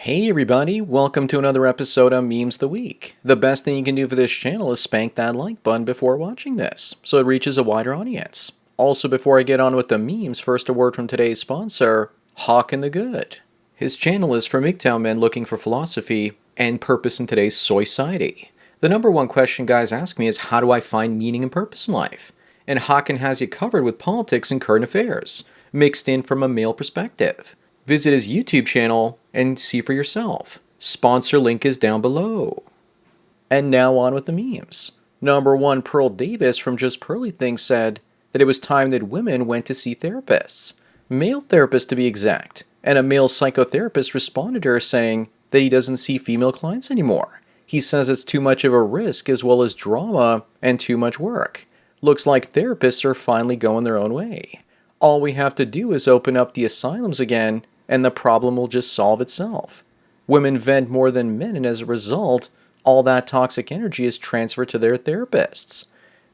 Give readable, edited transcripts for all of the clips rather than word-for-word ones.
Hey everybody, welcome to another episode of Memes of the Week. The best thing you can do for this channel is spank that like button before watching this, so it reaches a wider audience. Also, before I get on with the memes, first a word from today's sponsor, Hawk and the Good. His channel is for MGTOW men looking for philosophy and purpose in today's society. The number one question guys ask me is how do I find meaning and purpose in life? And Hawken has you covered with politics and current affairs, mixed in from a male perspective. Visit his YouTube channel and see for yourself. Sponsor link is down below. And now on with the memes. Number one, Pearl Davis from Just Pearly Things said that it was time that women went to see therapists. Male therapists to be exact. And a male psychotherapist responded to her saying that he doesn't see female clients anymore. He says it's too much of a risk as well as drama and too much work. Looks like therapists are finally going their own way. All we have to do is open up the asylums again and the problem will just solve itself. Women vent more than men, and as a result, all that toxic energy is transferred to their therapists.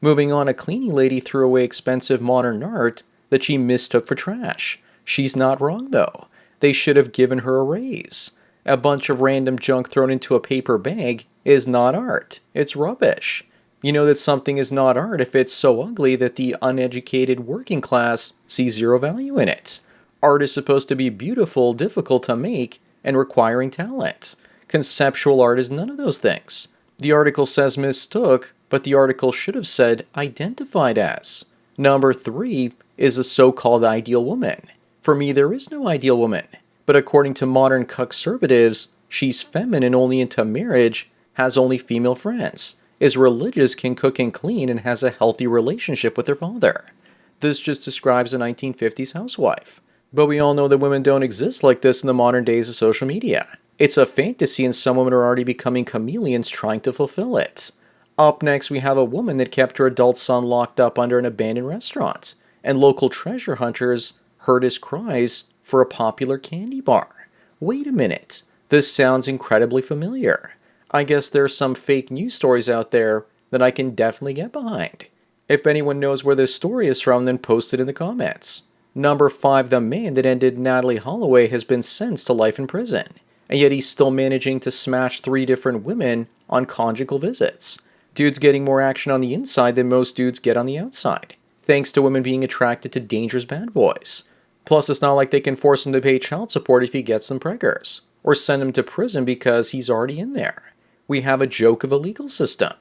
Moving on, a cleaning lady threw away expensive modern art that she mistook for trash. She's not wrong, though. They should have given her a raise. A bunch of random junk thrown into a paper bag is not art. It's rubbish. You know that something is not art if it's so ugly that the uneducated working class sees zero value in it. Art is supposed to be beautiful, difficult to make, and requiring talent. Conceptual art is none of those things. The article says mistook, but the article should have said identified as. Number three is a so-called ideal woman. For me, there is no ideal woman. But according to modern conservatives, she's feminine only into marriage, has only female friends, is religious, can cook and clean, and has a healthy relationship with her father. This just describes a 1950s housewife. But we all know that women don't exist like this in the modern days of social media. It's a fantasy and some women are already becoming chameleons trying to fulfill it. Up next, we have a woman that kept her adult son locked up under an abandoned restaurant, and local treasure hunters heard his cries for a popular candy bar. Wait a minute, this sounds incredibly familiar. I guess there's some fake news stories out there that I can definitely get behind. If anyone knows where this story is from, then post it in the comments. Number five, the man that ended Natalie Holloway has been sentenced to life in prison, and yet he's still managing to smash 3 different women on conjugal visits. Dude's getting more action on the inside than most dudes get on the outside, thanks to women being attracted to dangerous bad boys. Plus, it's not like they can force him to pay child support if he gets some preggers, or send him to prison because he's already in there. We have a joke of a legal system.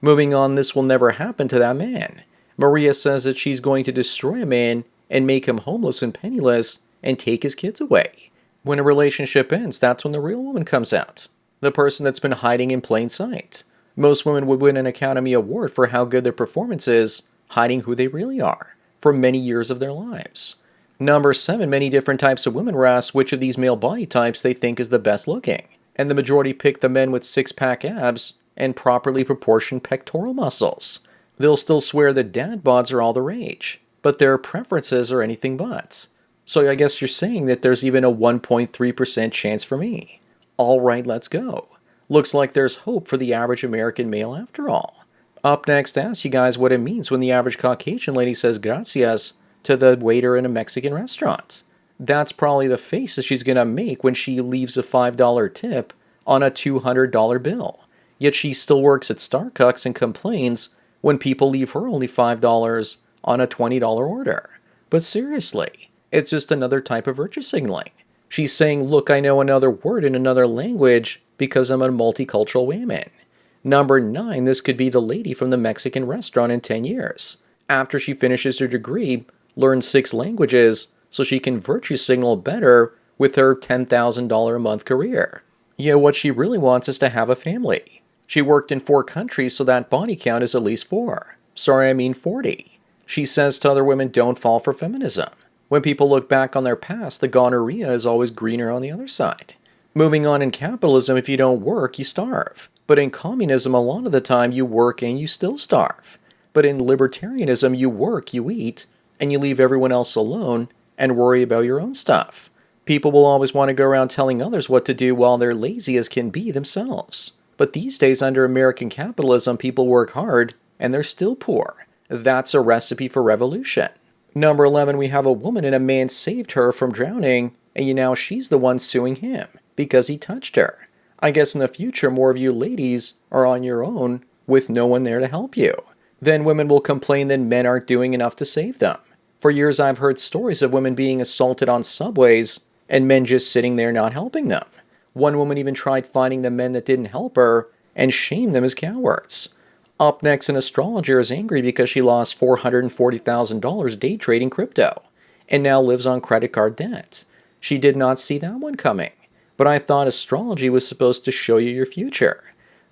Moving on, this will never happen to that man. Maria says that she's going to destroy a man and make him homeless and penniless and take his kids away. When a relationship ends, that's when the real woman comes out. The person that's been hiding in plain sight. Most women would win an Academy Award for how good their performance is, hiding who they really are, for many years of their lives. Number 7, many different types of women were asked which of these male body types they think is the best looking. And the majority picked the men with six-pack abs and properly proportioned pectoral muscles. They'll still swear that dad bods are all the rage, but their preferences are anything but. So I guess you're saying that there's even a 1.3% chance for me. Alright, let's go. Looks like there's hope for the average American male after all. Up next, ask you guys what it means when the average Caucasian lady says gracias to the waiter in a Mexican restaurant. That's probably the face that she's gonna make when she leaves a $5 tip on a $200 bill. Yet she still works at Starbucks and complains when people leave her only $5 on a $20 order. But seriously, it's just another type of virtue signaling. She's saying, look, I know another word in another language because I'm a multicultural woman. Number 9, this could be the lady from the Mexican restaurant in 10 years. After she finishes her degree, learns 6 languages so she can virtue signal better with her $10,000 a month career. Yeah, what she really wants is to have a family. She worked in 4 countries, so that body count is at least 4. Sorry, I mean 40. She says to other women, don't fall for feminism. When people look back on their past, the gonorrhea is always greener on the other side. Moving on, in capitalism, if you don't work, you starve. But in communism, a lot of the time, you work and you still starve. But in libertarianism, you work, you eat, and you leave everyone else alone and worry about your own stuff. People will always want to go around telling others what to do while they're lazy as can be themselves. But these days, under American capitalism, people work hard and they're still poor. That's a recipe for revolution. Number 11, we have a woman and a man saved her from drowning, and now she's the one suing him. because he touched her. I guess in the future, more of you ladies are on your own with no one there to help you. Then women will complain that men aren't doing enough to save them. For years, I've heard stories of women being assaulted on subways and men just sitting there not helping them. One woman even tried finding the men that didn't help her and shamed them as cowards. Up next, an astrologer is angry because she lost $440,000 day trading crypto and now lives on credit card debt. She did not see that one coming. But I thought astrology was supposed to show you your future.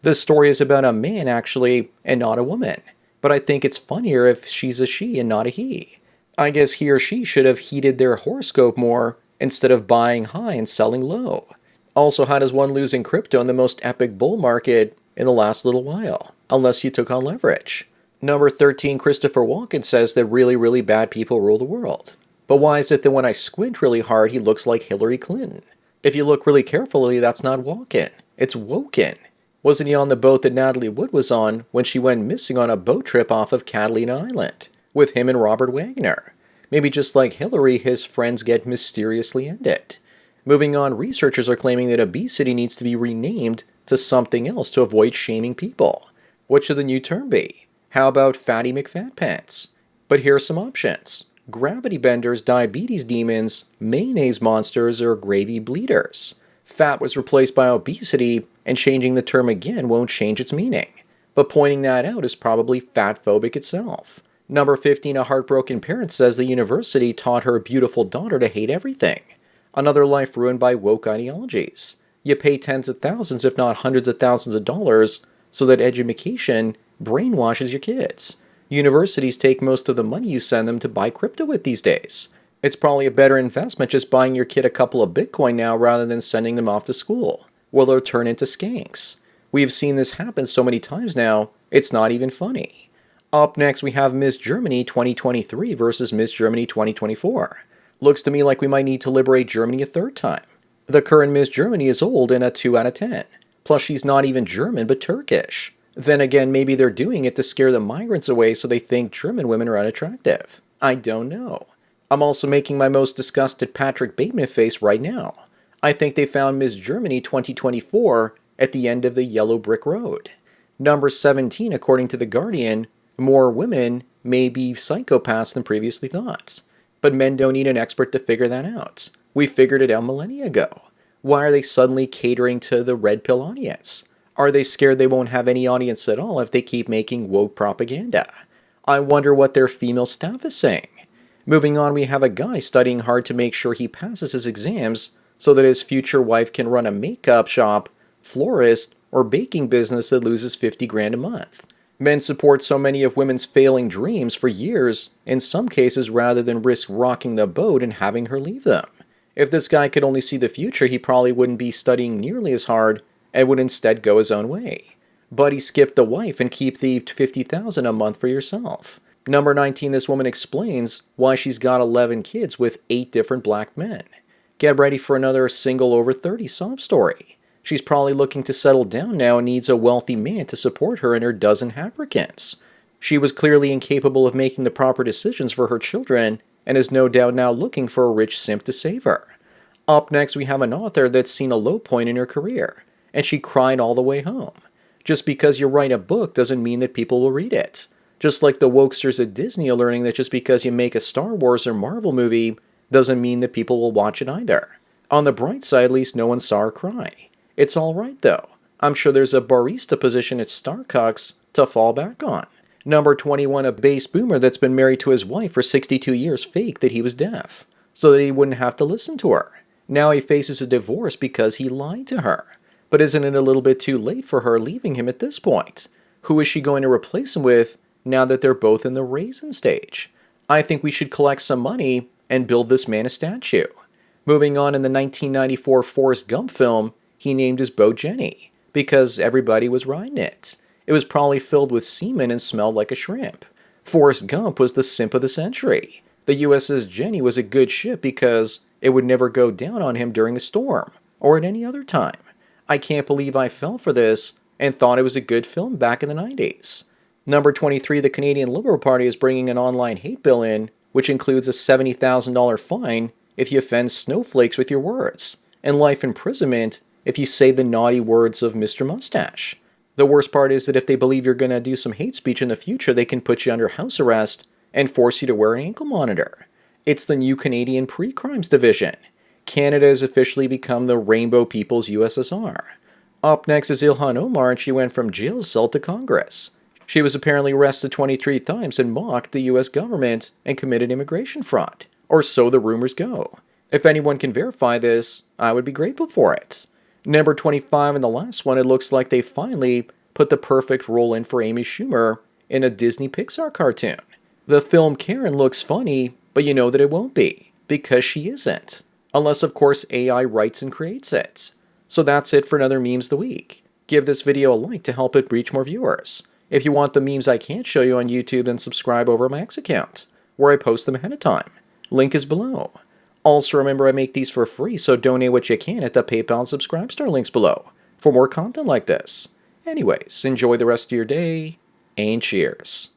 This story is about a man, actually, and not a woman. But I think it's funnier if she's a she and not a he. I guess he or she should have heeded their horoscope more instead of buying high and selling low. Also, how does one lose in crypto in the most epic bull market in the last little while, unless you took on leverage? Number 13, Christopher Walken says that really, really bad people rule the world. But why is it that when I squint really hard, he looks like Hillary Clinton? If you look really carefully, that's not Walken. It's Woken. Wasn't he on the boat that Natalie Wood was on when she went missing on a boat trip off of Catalina Island with him and Robert Wagner? Maybe just like Hillary, his friends get mysteriously ended. Moving on, researchers are claiming that obesity needs to be renamed to something else to avoid shaming people. What should the new term be? How about Fatty McFatpants? But here are some options. Gravity benders, diabetes demons, mayonnaise monsters, or gravy bleeders. Fat was replaced by obesity, and changing the term again won't change its meaning. But pointing that out is probably fatphobic itself. Number 15, a heartbroken parent says the university taught her beautiful daughter to hate everything. Another life ruined by woke ideologies. You pay tens of thousands, if not hundreds of thousands of dollars, so that education brainwashes your kids. Universities take most of the money you send them to buy crypto with these days. It's probably a better investment just buying your kid a couple of Bitcoin now rather than sending them off to school, where they'll turn into skanks. We've seen this happen so many times now, it's not even funny. Up next, we have Miss Germany 2023 versus Miss Germany 2024. Looks to me like we might need to liberate Germany a third time. The current Miss Germany is old and a 2 out of 10. Plus, she's not even German, but Turkish. Then again, maybe they're doing it to scare the migrants away so they think German women are unattractive. I don't know. I'm also making my most disgusted Patrick Bateman face right now. I think they found Miss Germany 2024 at the end of the yellow brick road. Number 17, according to The Guardian, more women may be psychopaths than previously thought. But men don't need an expert to figure that out. We figured it out millennia ago. Why are they suddenly catering to the red pill audience? Are they scared they won't have any audience at all if they keep making woke propaganda? I wonder what their female staff is saying. Moving on, we have a guy studying hard to make sure he passes his exams so that his future wife can run a makeup shop, florist, or baking business that loses 50 grand a month. Men support so many of women's failing dreams for years, in some cases rather than risk rocking the boat and having her leave them. If this guy could only see the future, he probably wouldn't be studying nearly as hard and would instead go his own way. Buddy, skip the wife and keep the $50,000 a month for yourself. Number 19, this woman explains why she's got 11 kids with 8 different black men. Get ready for another single over 30 sob story. She's probably looking to settle down now and needs a wealthy man to support her and her dozen applicants. She was clearly incapable of making the proper decisions for her children and is no doubt now looking for a rich simp to save her. Up next, we have an author that's seen a low point in her career, and she cried all the way home. Just because you write a book doesn't mean that people will read it. Just like the wokesters at Disney are learning that just because you make a Star Wars or Marvel movie doesn't mean that people will watch it either. On the bright side, at least no one saw her cry. It's alright though. I'm sure there's a barista position at Starbucks to fall back on. Number 21, a bass boomer that's been married to his wife for 62 years faked that he was deaf, so that he wouldn't have to listen to her. Now he faces a divorce because he lied to her. But isn't it a little bit too late for her leaving him at this point? Who is she going to replace him with now that they're both in the raisin stage? I think we should collect some money and build this man a statue. Moving on, in the 1994 Forrest Gump film, he named his boat Jenny, because everybody was riding it. It was probably filled with semen and smelled like a shrimp. Forrest Gump was the simp of the century. The USS Jenny was a good ship because it would never go down on him during a storm, or at any other time. I can't believe I fell for this and thought it was a good film back in the 90s. Number 23, the Canadian Liberal Party is bringing an online hate bill in, which includes a $70,000 fine if you offend snowflakes with your words. and life imprisonment if you say the naughty words of Mr. Mustache. The worst part is that if they believe you're going to do some hate speech in the future, they can put you under house arrest and force you to wear an ankle monitor. It's the new Canadian Pre-Crimes Division. Canada has officially become the Rainbow People's USSR. Up next is Ilhan Omar, and she went from jail cell to Congress. She was apparently arrested 23 times and mocked the US government and committed immigration fraud. Or so the rumors go. If anyone can verify this, I would be grateful for it. Number 25 and the last one, it looks like they finally put the perfect role in for Amy Schumer in a Disney Pixar cartoon. The film Karen looks funny, but you know that it won't be, because she isn't. Unless, of course, AI writes and creates it. So that's it for another Memes of the Week. Give this video a like to help it reach more viewers. If you want the memes I can't show you on YouTube, then subscribe over my X account, where I post them ahead of time. Link is below. Also remember I make these for free, so donate what you can at the PayPal and Subscribestar links below for more content like this. Anyways, enjoy the rest of your day, and cheers.